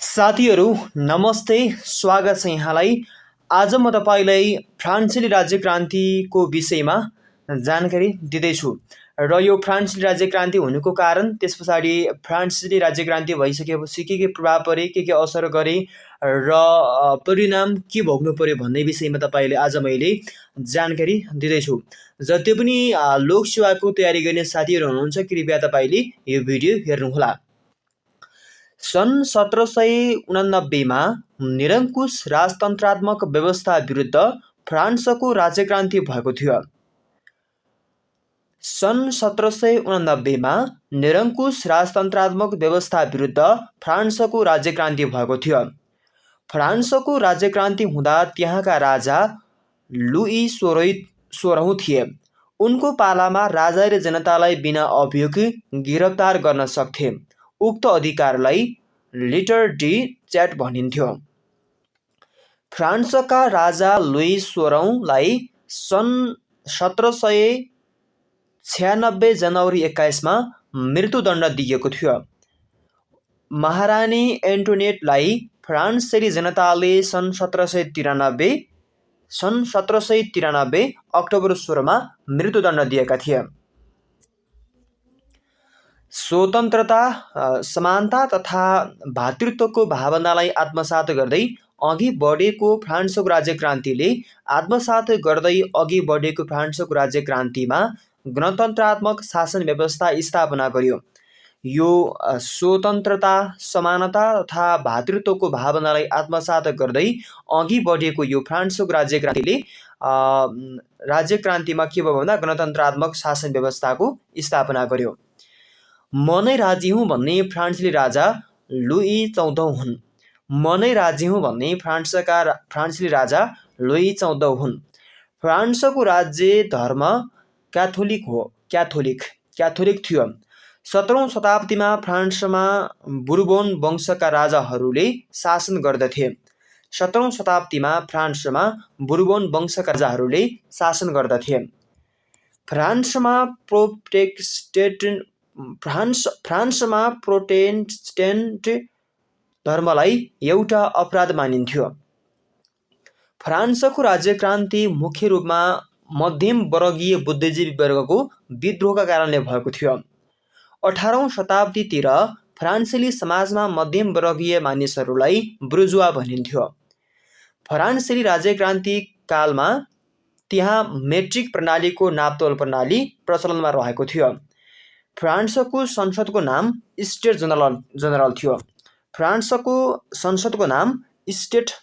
साथीहरू नमस्ते, स्वागत छ यहाँलाई। आज म तपाईलाई फ्रान्सेली राज्य क्रान्तिको विषयमा जानकारी दिँदैछु र यो फ्रान्सेली राज्य क्रान्ति हुनुको कारण, त्यस पछाडि फ्रान्सेली राज्य क्रान्ति भइसकेपछि के प्रभाव परे, के असर गरे र परिणाम के भोग्नु पर्यो भन्ने विषयमा तपाईलाई आज मैले जानकारी दिँदैछु। जति पनि लोकसेवाको तयारी गर्ने साथीहरू हुनुहुन्छ, कृपया तपाईले यो भिडियो हेर्नुहोला। सन् 1789 मा निरङ्कुश राजतन्त्रात्मक व्यवस्था विरुद्ध फ्रान्सको राज्यक्रान्ति भएको थियो। सन् 1789 मा निरङ्कुश राजतन्त्रात्मक व्यवस्था विरुद्ध फ्रान्सको राज्यक्रान्ति भएको थियो। फ्रान्सको राज्यक्रान्ति हुँदा त्यहाँका राजा लुई 16औं थिए। उनको पालामा राजाले जनतालाई बिना अभियोग गिरफ्तार गर्न सक्थे। उक्त अधिकारलाई लिटर डी च्याट भनिन्थ्यो। फ्रान्सका राजा लुई 16औंलाई सन् 1796 जनवरी 21 मा मृत्युदण्ड दिइएको थियो। महारानी एन्टोनेटलाई फ्रान्सेली जनताले सन् 1793 अक्टोबर 16 मा मृत्युदण्ड दिएका थिए। स्वतन्त्रता, समानता तथा भातृत्वको भावनालाई आत्मसात गर्दै अघि बढेको फ्रान्सको राज्यक्रान्तिले राज्यक्रान्तिमा गणतन्त्रात्मक शासन व्यवस्था स्थापना गर्यो। यो स्वतन्त्रता, समानता तथा भातृत्वको भावनालाई आत्मसात गर्दै अघि बढेको यो फ्रान्सको राज्यक्रान्तिमा के भयो भन्दा गणतन्त्रात्मक शासन व्यवस्थाको स्थापना गर्यो। म नै राजी हुँ भन्ने फ्रान्सेली राजा लुई 14औं हुन्। म नै राजी हुँ भन्ने फ्रान्सेली राजा लुई 14औं हुन्। फ्रान्सको राज्य धर्म क्याथोलिक थियो। 17औं शताब्दीमा फ्रान्समा बुर्बोन वंशका राजाहरूले शासन गर्दथे। 17औं शताब्दीमा फ्रान्समा बुर्बोन वंशका राजाहरूले शासन गर्दथे। फ्रान्समा प्रोटेस्टेन्ट धर्मलाई एउटा अपराध मानिन्थ्यो। फ्रान्सको राज्यक्रान्ति मुख्य रूपमा मध्यम वर्गीय बुद्धिजीवी वर्गको विद्रोहका कारणले भएको थियो। 18औं शताब्दीतिर फ्रान्सेली समाजमा मध्यम वर्गीय मानिसहरूलाई बुर्जुवा भनिन्थ्यो। फ्रान्सेली राज्यक्रान्ति कालमा त्यहाँ मेट्रिक प्रणालीको नापतोल प्रणाली प्रचलनमा रहेको थियो। फ्रान्सको संसदको नाम स्टेट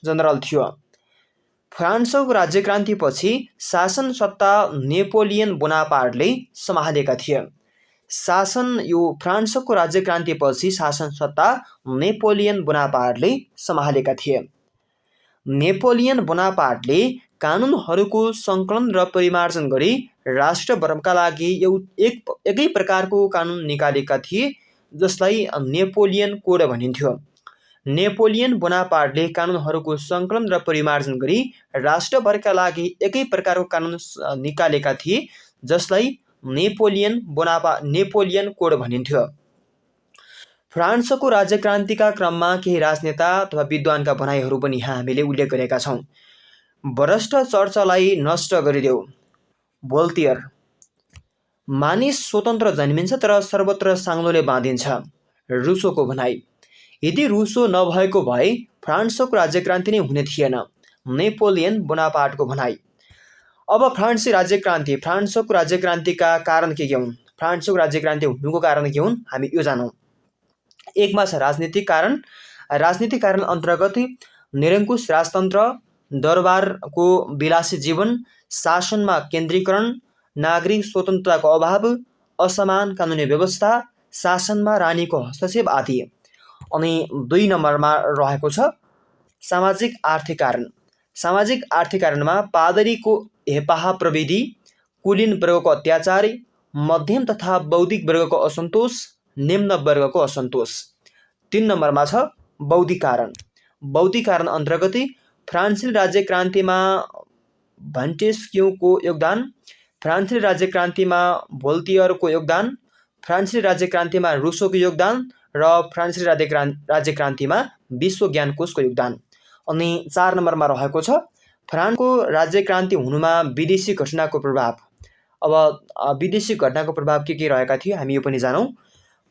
जनरल थियो। फ्रान्सको राज्यक्रान्तिपछि शासन सत्ता नेपोलियन बोनापार्टले सम्हालेका थिए। फ्रान्सको राज्यक्रान्तिपछि शासन सत्ता नेपोलियन बोनापार्टले सम्हालेका थिए। नेपोलियन बोनापार्टले कानुनहरूको सङ्कलन र परिमार्जन गरी राष्ट्रभरका लागि एकै प्रकारको कानुन निकालेका थिए, जसलाई नेपोलियन कोड भनिन्थ्यो। नेपोलियन बोनापार्टले कानुनहरूको सङ्कलन र परिमार्जन गरी राष्ट्रभरका लागि एकै प्रकारको कानुन निकालेका थिए, जसलाई नेपोलियन कोड भनिन्थ्यो। फ्रान्सको राज्यक्रान्तिका क्रममा केही राजनेता अथवा विद्वानका भनाइहरू पनि यहाँ हामीले उल्लेख गरेका छौँ। भ्रष्ट चर्चलाई नष्ट गरिदेऊ, भोल्टियर। मानिस स्वतन्त्र जन्मिन्छ तर सर्वत्र साङ्लोले बाँधिन्छ, रुसोको भनाइ। यदि रुसो नभएको भए फ्रान्सको राज्यक्रान्ति नै हुने थिएन, नेपोलियन बोनापार्टको भनाइ। अब फ्रान्सको राज्यक्रान्तिका कारण के हुन्, फ्रान्सको राज्यक्रान्ति हुनुको कारण के हुन्, हामी यो जानौँ। एकमा छ राजनीतिक कारण। राजनीतिक कारण अन्तर्गत निरङ्कुश राजतन्त्र, दरबारको विलासी जीवन, शासनमा केन्द्रीकरण, नागरिक स्वतन्त्रताको अभाव, असमान कानुनी व्यवस्था, शासनमा रानीको हस्तक्षेप आदि। अनि 2 नम्बरमा रहेको छ सामाजिक आर्थिक कारण। सामाजिक आर्थिक कारणमा पादरीको हेपाहा प्रविधि, कुलीन वर्गको अत्याचार, मध्यम तथा बौद्धिक वर्गको असन्तोष, निम्न वर्गको असन्तोष। 3 नम्बरमा छ बौद्धिक कारण। बौद्धिक कारण अन्तर्गत फ्रान्सेली राज्यक्रान्तिमा भन्टेस्क्युको योगदान, फ्रान्सेली राज्यक्रान्तिमा भोल्टियरको योगदान, फ्रान्सेली राज्यक्रान्तिमा रुसोको योगदान र फ्रान्सेली राज्य क्रान्तिमा विश्व ज्ञान कोषको योगदान। अनि 4 नम्बरमा रहेको छ फ्रान्सको राज्य क्रान्ति हुनुमा विदेशी घटनाको प्रभाव। अब विदेशी घटनाको प्रभाव के रहेका थिए हामी यो पनि जानौँ।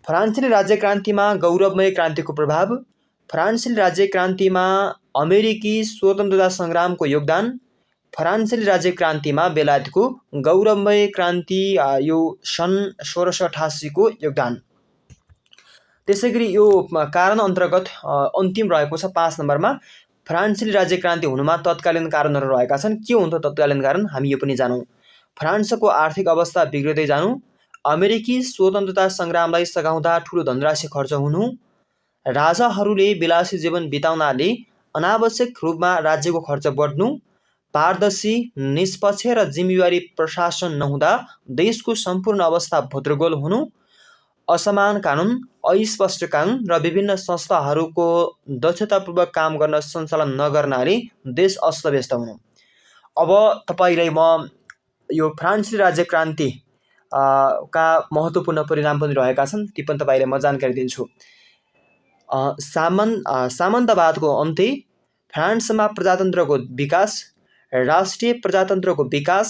फ्रान्सेली राज्य क्रान्तिमा गौरवमय क्रान्तिको प्रभाव, फ्रान्सेली राज्य क्रान्तिमा अमेरिकी स्वतन्त्रता सङ्ग्रामको योगदान, फ्रान्सेली राज्य क्रान्तिमा बेलायतको गौरवमय क्रान्ति यो सन् 1688 को योगदान। त्यसैगरी यो कारण अन्तर्गत अन्तिम रहेको छ 5 नम्बरमा फ्रान्सेली राज्य क्रान्ति हुनुमा तत्कालीन कारणहरू रहेका छन्। के हुन्छ तत्कालीन कारण हामी यो पनि जानौँ। फ्रान्सको आर्थिक अवस्था बिग्रिँदै जानु, अमेरिकी स्वतन्त्रता सङ्ग्रामलाई सघाउँदा ठुलो धनराशि खर्च हुनु, राजाहरूले विलासी जीवन बिताउनाले अनावश्यक रूपमा राज्यको खर्च बढ्नु, पारदर्शी, निष्पक्ष र जिम्मेवारी प्रशासन नहुँदा देशको सम्पूर्ण अवस्था भद्रगोल हुनु, असमान कानुन, अस्पष्ट कानुन र विभिन्न संस्थाहरूको दक्षतापूर्वक काम गर्न सञ्चालन नगर्नाले देश अस्तव्यस्त हुनु। अब तपाईँलाई म यो फ्रान्सेली राज्य क्रान्ति का महत्त्वपूर्ण परिणाम पनि रहेका छन्, ती पनि तपाईँलाई म जानकारी दिन्छु। सामन्तवादको अन्त्य, फ्रान्समा प्रजातन्त्रको विकास, राष्ट्रिय प्रजातन्त्रको विकास,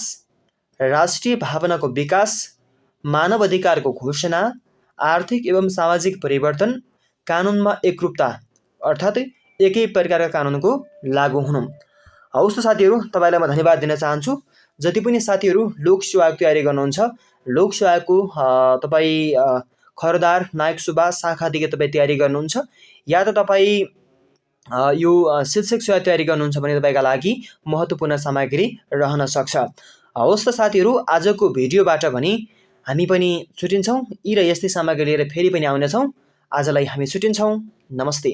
राष्ट्रिय भावनाको विकास, मानव अधिकारको घोषणा, आर्थिक एवं सामाजिक परिवर्तन, कानुनमा एकरूपता अर्थात् एकै प्रकारका कानुनको लागू हुनु। हवस् त साथीहरू, तपाईँलाई म धन्यवाद दिन चाहन्छु। जति पनि साथीहरू लोकसेवाको तयारी गर्नुहुन्छ, लोकसेवाको तपाईँ खरदार नायक सुब्बा शाखादेखि तपाईँ तयारी गर्नुहुन्छ या त तपाईँ यो शिक्षक सेवा तयारी गर्नुहुन्छ भने तपाईँका लागि महत्त्वपूर्ण सामग्री रहन सक्छ। हवस् त साथीहरू, आजको भिडियोबाट भने हामी पनि छुटिन्छौँ। यी र यस्तै सामग्री लिएर फेरि पनि आउनेछौँ। आजलाई हामी छुटिन्छौँ। नमस्ते।